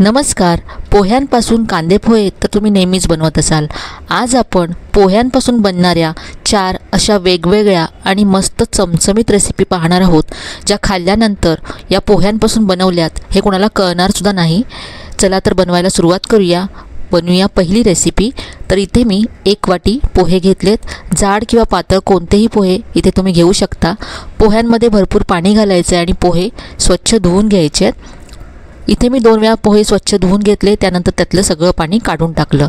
नमस्कार. पोह्यांपासून कांदे पोहे तर तुम्ही नेहमीच बनवत असाल. आज आपण पोह्यांपासून बनणाऱ्या 4 अशा वेगवेगळ्या आणि मस्त चमचमीत रेसिपी पाहणार आहोत, ज्या खाल्ल्यानंतर या पोह्यांपासून बनवल्यात हे कोणाला कळणार सुद्धा नाही. चला तर बनवायला सुरुवात करूया. बनवूया पहिली रेसिपी. तर इथे मी 1 वाटी पोहे घेतलेत. जाड किंवा पातळ कोणतेही पोहे इथे तुम्ही घेऊ शकता. पोह्यांमध्ये भरपूर पाणी घालायचे आणि पोहे स्वच्छ धुवून घ्यायचे आहेत. इथे मी 2 वेळा पोहे स्वच्छ धुवून घेतले, त्यानंतर त्यातलं सगळं पाणी काढून टाकलं.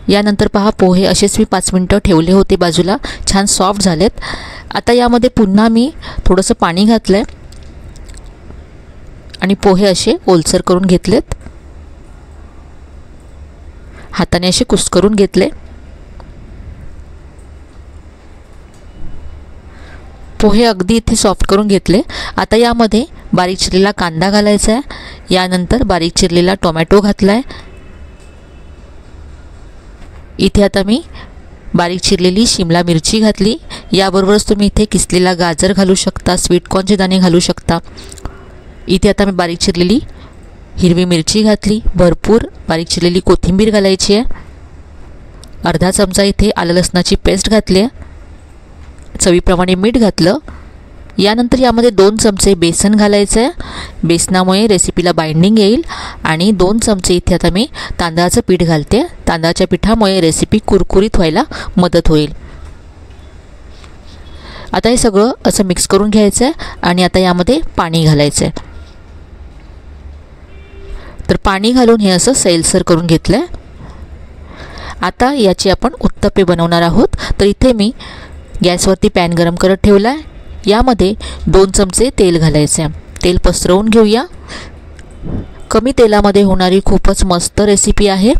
यानंतर पहा, पोहे असेच मी 5 मिनिटं ठेवले होते बाजूला, छान सॉफ्ट झालेत. आता यामध्ये पुन्हा मी थोडंसं पाणी घातलं आहे आणि पोहे असे ओलसर करून घेतलेत. हाताने असे कुस्करून घेतले. पोहे अगदी इथे सॉफ्ट करून घेतले. आता यामध्ये बारीक चिरलेला कांदा घालायचा आहे. यानंतर बारीक चिरलेला टोमॅटो घातला आहे. इथे आता मी बारीक चिरलेली शिमला मिरची घातली. याबरोबरच तुम्ही इथे किसलेला गाजर घालू शकता, स्वीट कॉर्नचे दाणे घालू शकता. इथे आता मी बारीक चिरलेली हिरवी मिरची घातली. भरपूर बारीक चिरलेली कोथिंबीर घालायची आहे. अर्धा चमचा इथे आलं लसणाची पेस्ट घातली आहे. चवीप्रमाणे मीठ घातलं. यानंतर यामध्ये 2 चमचे बेसन घालायचं आहे. बेसनामुळे रेसिपीला बाइंडिंग येईल. आणि 2 चमचे इथे आता मी तांदळाचं पीठ घालते. तांदळाच्या पिठामुळे रेसिपी कुरकुरीत व्हायला मदत होईल. आता हे सगळं असं मिक्स करून घ्यायचं आहे आणि आता यामध्ये पाणी घालायचं आहे. तर पाणी घालून हे असं सैलसर करून घेतलं आहे. आता याची आपण उत्तप्पे बनवणार आहोत. तर इथे मी गॅसवरती पॅन गरम करत ठेवला आहे. यामध्ये 2 चमचे तेल घालायचे आहे. तेल पसरवून घेऊया. कमी तेलामध्ये होणारी खूपच मस्त रेसिपी आहे.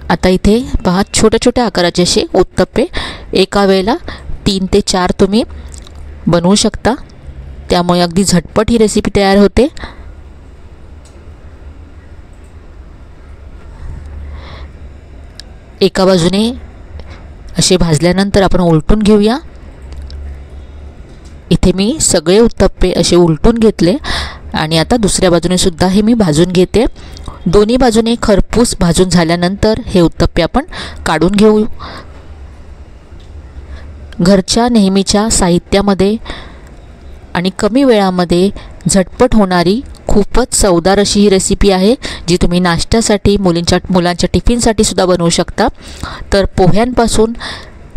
आता इथे पहा, छोट्या छोट्या आकाराचे असे उत्तप्पे एका वेळेला 3 ते 4 तुम्ही बनवू शकता. त्यामुळे अगदी झटपट ही रेसिपी तयार होते. एका बाजूने असे भाजल्यानंतर आपण उलटून घेऊया. इथे मी सगळे उत्तप्पे असे उलटून घेतले आणि आता दुसऱ्या बाजूने सुद्धा हे मी भाजून घेते. दोन्ही बाजूने खरपूस भाजून झाल्यानंतर हे उत्तप्पे आपण काढून घेऊ. घरच्या नेहमीच्या साहित्यामध्ये आणि कमी वेळामध्ये झटपट होणारी खूपच चवदार अशी ही रेसिपी आहे, जी तुम्ही नाश्त्यासाठी मुलांच्या टिफिनसाठी सुद्धा बनवू शकता. तर पोह्यांपासून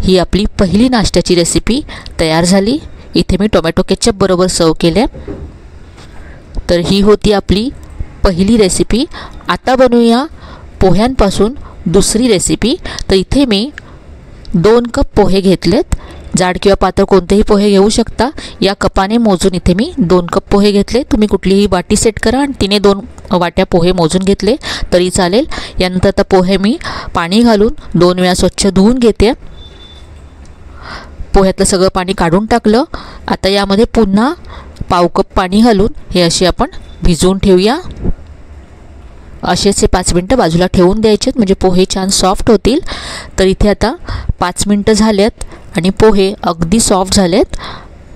ही आपली पहिली नाश्त्याची रेसिपी तयार झाली. इथे मी टोमॅटो केचप बरोबर सर्व केले. तर ही होती आपली पहिली रेसिपी. आता बनवूया पोह्यांपासून दुसरी रेसिपी. तर इथे मी 2 कप पोहे घेतलेत. जाड किंवा पातळ कोणतेही पोहे घेऊ शकता. या कपाने मोजून इथे मी 2 कप पोहे घेतले. तुम्ही कुठलीही वाटी सेट करा आणि तिने 2 वाट्या पोहे मोजून घेतले तरी चालेल. यानंतर आता पोहे मी पाणी घालून 2 वेळा स्वच्छ धुवून घेते. पोह्यातलं सगळं पाणी काढून टाकलं. आता यामध्ये पुन्हा पाव कप पाणी घालून हे असे आपण भिजवून ठेवूया. असेच 5 मिनटं बाजूला ठेवून द्यायचे, म्हणजे पोहे छान सॉफ्ट होतील. तर इथे आता 5 मिनटं झालेत आणि पोहे अगदी सॉफ्ट झालेत.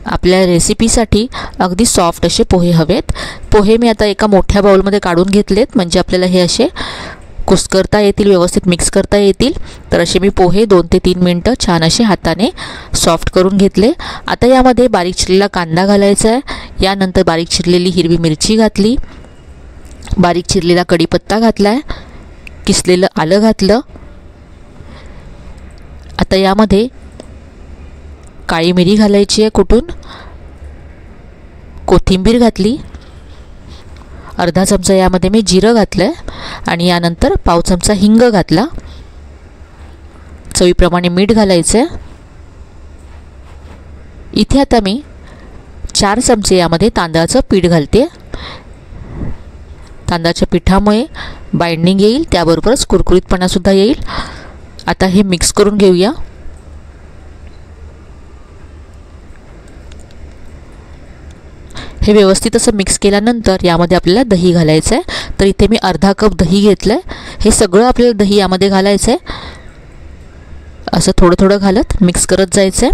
आपल्या रेसिपीसाठी अगदी सॉफ्ट असे पोहे हवेत. पोहे मी आता एका मोठ्या बाउलमध्ये काढून घेतलेत, म्हणजे आपल्याला हे असे कुस्करता येतील, व्यवस्थित मिक्स करता येतील. तर असे मी पोहे 2 ते 3 मिनटं छान असे हाताने सॉफ्ट करून घेतले. आता यामध्ये बारीक चिरलेला कांदा घालायचा आहे. यानंतर बारीक चिरलेली हिरवी मिरची घातली. बारीक चिरलेला कढीपत्ता घातला आहे. किसलेलं आलं घातलं. आता यामध्ये काळी मिरी घालायची आहे कुटून. कोथिंबीर घातली. अर्धा चमचा यामध्ये मी जिरं घातलं आहे आणि यानंतर पाव चमचा हिंग घातला. चवीप्रमाणे मीठ घालायचं आहे. इथे आता मी 4 चमचे यामध्ये तांदळाचं पीठ घालते. तांदळाच्या पिठामुळे बाइंडिंग येईल, त्याबरोबरच कुरकुरीतपणासुद्धा येईल. आता हे मिक्स करून घेऊया. हे व्यवस्थित असं मिक्स केल्यानंतर यामध्ये आपल्याला दही घालायचं आहे. तर इथे मी अर्धा कप दही घेतलं आहे. हे सगळं आपल्याला दही यामध्ये घालायचं आहे. असं थोडं थोडं घालत मिक्स करत जायचं आहे.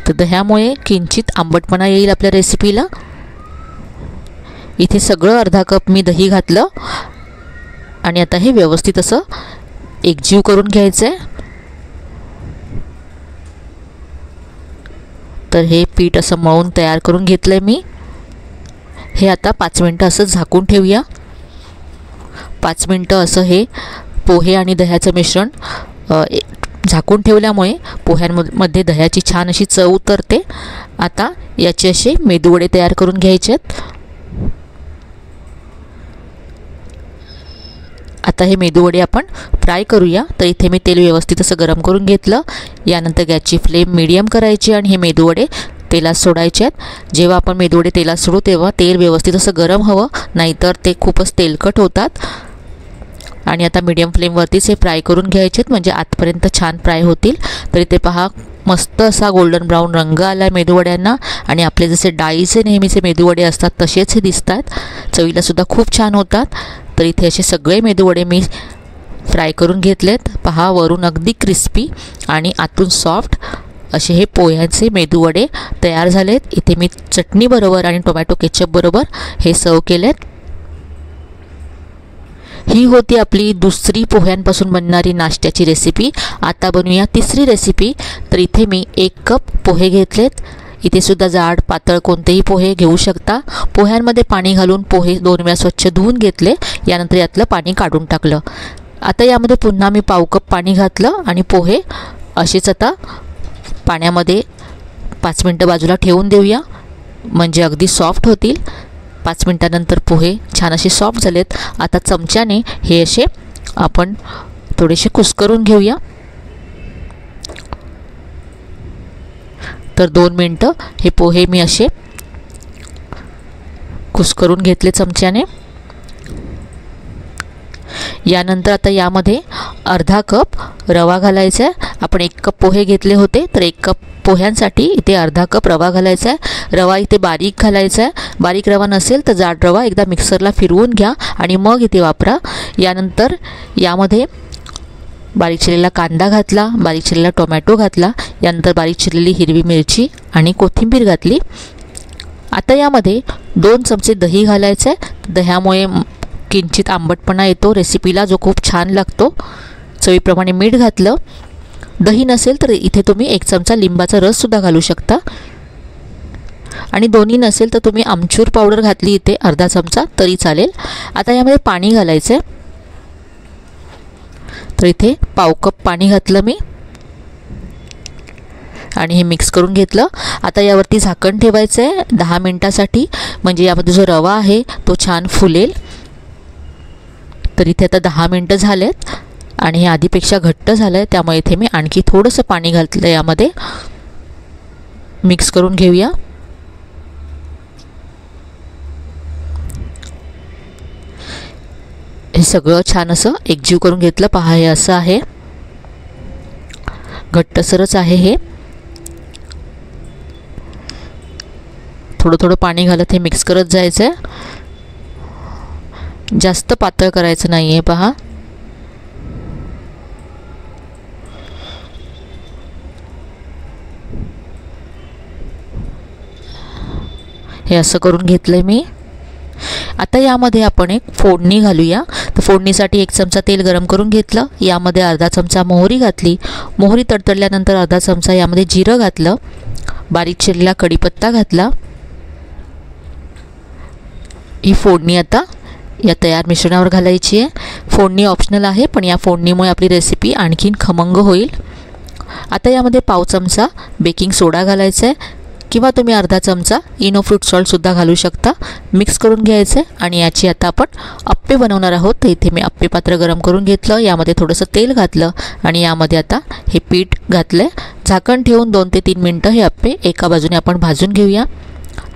तर दह्यामुळे किंचित आंबटपणा येईल आपल्या रेसिपीला. इथे सगळं अर्धा कप मी दही घातलं आणि आता हे व्यवस्थित असं एकजीव करून घ्यायचं आहे। तर हे पीठ असं मळून तयार करून घेतलं आहे मी। हे आता 5 मिनटं असं झाकून ठेवूया। 5 मिनटं असं हे पोहे आणि दह्याचं मिश्रण झाकून ठेवल्यामुळे पोह्यांमध्ये दह्याची छान अशी चव उतरते। आता याचे असे मेदूवडे तयार करून घ्यायचे आहेत। आता हे मेदूवडे आपण फ्राय करूया। तर इथे मी तेल व्यवस्थित असं गरम करून घेतलं। यानंतर गॅसची फ्लेम मीडियम करायची आणि हे मेदूवडे तेलात सोडायचे आहेत। जेव्हा आपण मेदूवडे तेलात सोडू तेव्हा तेल व्यवस्थित असं गरम हवं, नाहीतर ते खूपच तेलकट होतात। आणि आता मीडियम फ्लेमवरतीच हे फ्राय करून घ्यायचे आहेत, म्हणजे आतपर्यंत छान फ्राय होतील। तर इथे पहा मस्त असा गोल्डन ब्राऊन रंग आला आहे मेदूवड्यांना आणि आपले जसे डाळीचे नेहमीचे मेदूवडे असतात तसेच हे दिसतात। चवीलासुद्धा खूप छान होतात। तर इथे असे सगळे मेदूवडे मी फ्राय करून घेतलेत। पहा वरून अगदी क्रिस्पी आणि आतून सॉफ्ट असे हे पोह्यांचे मेदूवडे तयार झालेत। इथे मी चटणी बरोबर आणि टोमॅटो केचप बरोबर हे सर्व केलेत। ही होती आपली दुसरी पोह्यांपासून बनणारी नाश्त्याची रेसिपी। आता बनवूया तिसरी रेसिपी। तर इथे मी 1 कप पोहे घेतलेत। इथे सुद्धा जाड पातळ कोणतेही पोहे घेऊ शकता। पोह्यांमध्ये पाणी घालून पोहे 2 वेळा स्वच्छ धुवून घेतले। यानंतर यातलं पाणी काढून टाकलं। आता यामध्ये पुन्हा मी पाव कप पाणी घातलं आणि पोहे असेच आता पाण्यामध्ये 5 मिनटं बाजूला ठेवून देऊया, म्हणजे अगदी सॉफ्ट होतील। 5 मिनटानंतर पोहे छान असे सॉफ्ट झालेत। आता चमच्याने हे असे आपण थोडेसे कुस्करून घेऊया। तर 2 मिनटं हे पोहे मी असे कुस्करून घेतले चमच्याने। यानंतर आता यामध्ये अर्धा कप रवा घालायचा आहे। आपण 1 कप पोहे घेतले होते, तर 1 कप पोह्यांसाठी इथे अर्धा कप रवा घालायचा आहे। रवा इथे बारीक घालायचा आहे। बारीक रवा नसेल तर जाड रवा एकदा मिक्सरला फिरवून घ्या आणि मग इथे वापरा। यानंतर यामध्ये बारीक चिरलेला कांदा घातला, बारीक चिरलेला टोमॅटो घातला, यानंतर बारीक चिरलेली हिरवी मिरची आणि कोथिंबीर घातली। आता यामध्ये 2 चमचे दही घालायचं आहे। दह्यामुळे किंचित आंबटपणा येतो रेसिपीला, जो खूप छान लागतो। चवीप्रमाणे मीठ घातलं। दही नसेल तर इथे तुम्ही 1 चमचा लिंबाचा रससुद्धा घालू शकता आणि दोन्ही नसेल तर तुम्ही आमचूर पावडर घातली इथे अर्धा चमचा तरी चालेल। आता यामध्ये पाणी घालायचं आहे। तर इथे पाव कप पाणी घातलं मी आणि हे मिक्स करून घेतलं। आता यावरती झाकण ठेवायचं आहे 10 मिनिटासाठी, म्हणजे यामध्ये जो रवा आहे तो छान फुलेल। तर इथे आता 10 मिनटं झालेत आणि हे आधीपेक्षा घट्ट झालं आहे, त्यामुळे इथे मी आणखी थोडंसं पाणी घातलं। यामध्ये मिक्स करून घेऊया। हे सगळं छान असं एकजीव करून घेतलं। पहा हे असं आहे, घट्टसरच आहे हे। थोडं थोडं पाणी घालत हे मिक्स करत जायचं आहे, जास्त पातळ करायचं नाही आहे। पहा हे असं करून घेतलंय मी। आता यामध्ये आपण एक फोडणी घालूया। तर फोडणीसाठी 1 चमचा तेल गरम करून घेतलं। यामध्ये अर्धा चमचा मोहरी घातली। मोहरी तडतडल्यानंतर अर्धा चमचा यामध्ये जिरं घातलं, बारीक चिरलेला कढीपत्ता घातला। ही फोडणी आता या तयार मिश्रणावर घालायची आहे। फोडणी ऑप्शनल आहे, पण या फोडणीमुळे आपली रेसिपी आणखीन खमंग होईल। आता यामध्ये पाव चमचा बेकिंग सोडा घालायचा आहे किंवा तुम्ही अर्धा चमचा इनो फ्रूट सॉल्टसुद्धा घालू शकता। मिक्स करून घ्यायचं आहे आणि याची आता आपण अप्पे बनवणार आहोत। तर इथे मी अप्पे पात्र गरम करून घेतलं, यामध्ये थोडंसं तेल घातलं आणि यामध्ये आता हे पीठ घातलं आहे। झाकण ठेवून 2 ते 3 मिनटं हे अप्पे एका बाजूने आपण भाजून घेऊया।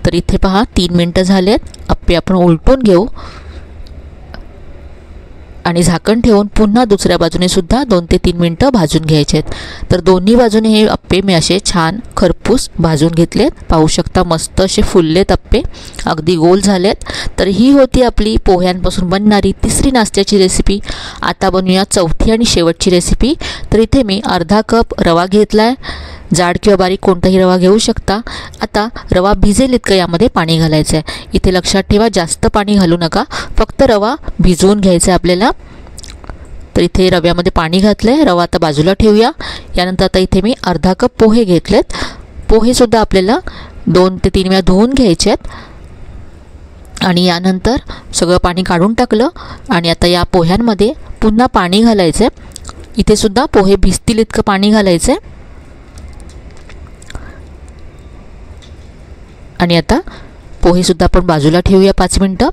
तर इथे पहा 3 मिनटं झालेत। अप्पे आपण उलटून घेऊ आणि झाकण ठेवून पुन्हा दुसऱ्या बाजूने सुद्धा 2 ते 3 मिनटं भाजून घ्यायचे आहेत। तर दोन्ही बाजूने हे अप्पे मी असे छान खरपूस भाजून घेतलेत। पाहू शकता मस्त असे फुललेत अप्पे, अगदी गोल झालेत। तर ही होती आपली पोह्यांपासून बनणारी तिसरी नाश्त्याची रेसिपी। आता बनवूया चौथी आणि शेवटची रेसिपी। तर इथे मी अर्धा कप रवा घेतला आहे। जाड किंवा बारीक कोणताही रवा घेऊ शकता। आता रवा भिजेल इतकं यामध्ये पाणी घालायचं आहे। इथे लक्षात ठेवा जास्त पाणी घालू नका, फक्त रवा भिजवून घ्यायचा आहे आपल्याला। तर इथे रव्यामध्ये पाणी घातलं आहे, रवा आता बाजूला ठेवूया। यानंतर आता इथे मी अर्धा कप पोहे घेतलेत। पोहेसुद्धा आपल्याला 2 ते 3 वेळा धुवून घ्यायचे आहेत आणि यानंतर सगळं पाणी काढून टाकलं आणि आता या पोह्यांमध्ये पुन्हा पाणी घालायचं आहे। इथे सुद्धा पोहे भिजतील इतकं पाणी घालायचं आहे आणि आता पोहेसुद्धा आपण बाजूला ठेवूया 5 मिनटं।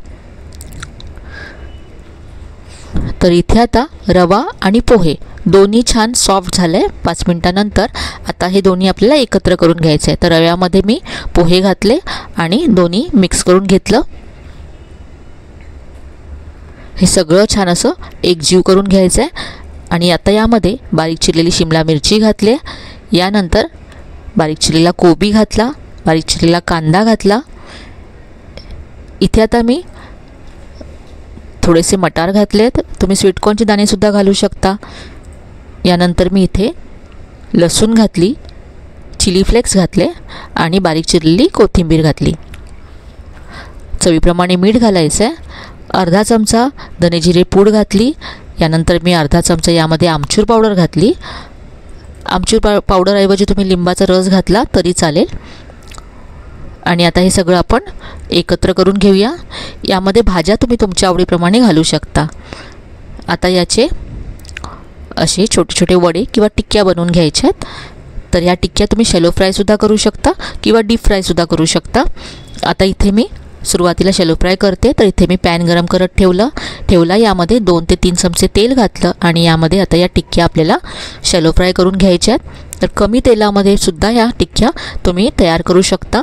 तर इथे आता रवा आणि पोहे दोन्ही छान सॉफ्ट झाले 5 मिनटानंतर। आता हे दोन्ही आपल्याला एकत्र करून घ्यायचं आहे। तर रव्यामध्ये मी पोहे घातले आणि दोन्ही मिक्स करून घेतलं। हे सगळं छान असं एकजीव करून घ्यायचं आहे आणि आता यामध्ये बारीक चिरलेली शिमला मिरची घातली, यानंतर बारीक चिरलेला कोबी घातला, बारीक चिरलेला कांदा घातला। इथे आता मी थोडेसे मटार घातलेत, तुम्ही स्वीटकॉर्नचे दाणेसुद्धा घालू शकता। यानंतर मी इथे लसूण घातली, चिली फ्लेक्स घातले आणि बारीक चिरलेली कोथिंबीर घातली। चवीप्रमाणे मीठ घालायचं आहे। अर्धा चमचा धने जिरे पूड घातली, यानंतर मी अर्धा चमचा यामध्ये आमचूर पावडर घातली। आमचूर पावडरऐवजी तुम्ही लिंबाचा रस घातला तरी चालेल। आणि आता हे सगळं आपण एकत्र करून घेऊया। यामध्ये भाज्या तुम्ही तुमच्या आवडीप्रमाणे घालू शकता। आता याचे असे छोटे छोटे वडे किंवा टिक्क्या बनवून घ्यायच्या आहेत। तर या टिक्क्या तुम्ही शॅलो फ्रायसुद्धा करू शकता किंवा डीप फ्रायसुद्धा करू शकता। आता इथे मी सुरुवातीला शॅलो फ्राय करते। तर इथे मी पॅन गरम करत ठेवला, यामध्ये 2 ते 3 चमचे तेल घातलं आणि यामध्ये आता या टिक्क्या आपल्याला शॅलो फ्राय करून घ्यायच्या आहेत। तर कमी तेलामध्ये सुद्धा या टिक्क्या तुम्ही तयार करू शकता।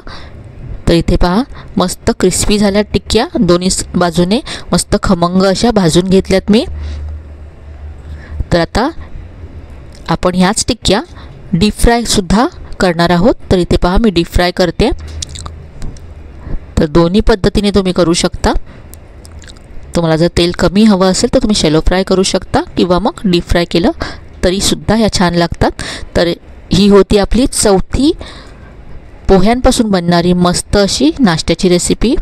तर इथे पहा मस्त क्रिस्पी झाल्या टिक्क्या, दोन्ही बाजूने मस्त खमंग अशा भाजून घेतल्यात मी। तर आता आपण ह्याच टिक्क्या डीप फ्रायसुद्धा करणार आहोत। तर इथे पहा मी डीप फ्राय करते। तर दोन्ही पद्धतीने तुम्ही करू शकता। तुम्हाला जर तेल कमी हवं असेल तर तुम्ही शॅलो फ्राय करू शकता किंवा मग डीप फ्राय केलं तरीसुद्धा ह्या छान लागतात। तर ही होती आपली चौथी पोह्यांपासून बनणारी मस्त अशी नाश्त्याची रेसिपी।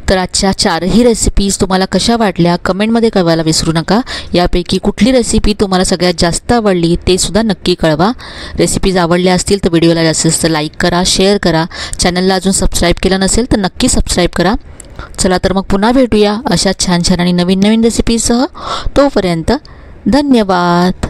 तर आजच्या 4ही रेसिपीज तुम्हाला कशा वाटल्या कमेंटमध्ये कळवायला विसरू नका। यापैकी कुठली रेसिपी तुम्हाला सगळ्यात जास्त आवडली ते सुद्धा नक्की कळवा। रेसिपीज आवडल्या असतील तर व्हिडिओला जास्तीत जास्त लाईक करा, शेअर करा। चॅनलला अजून सबस्क्राईब केलं नसेल तर नक्की सबस्क्राईब करा। चला तर मग पुन्हा भेटूया अशा छान छान आणि नवीन नवीन रेसिपीसह। तोपर्यंत धन्यवाद।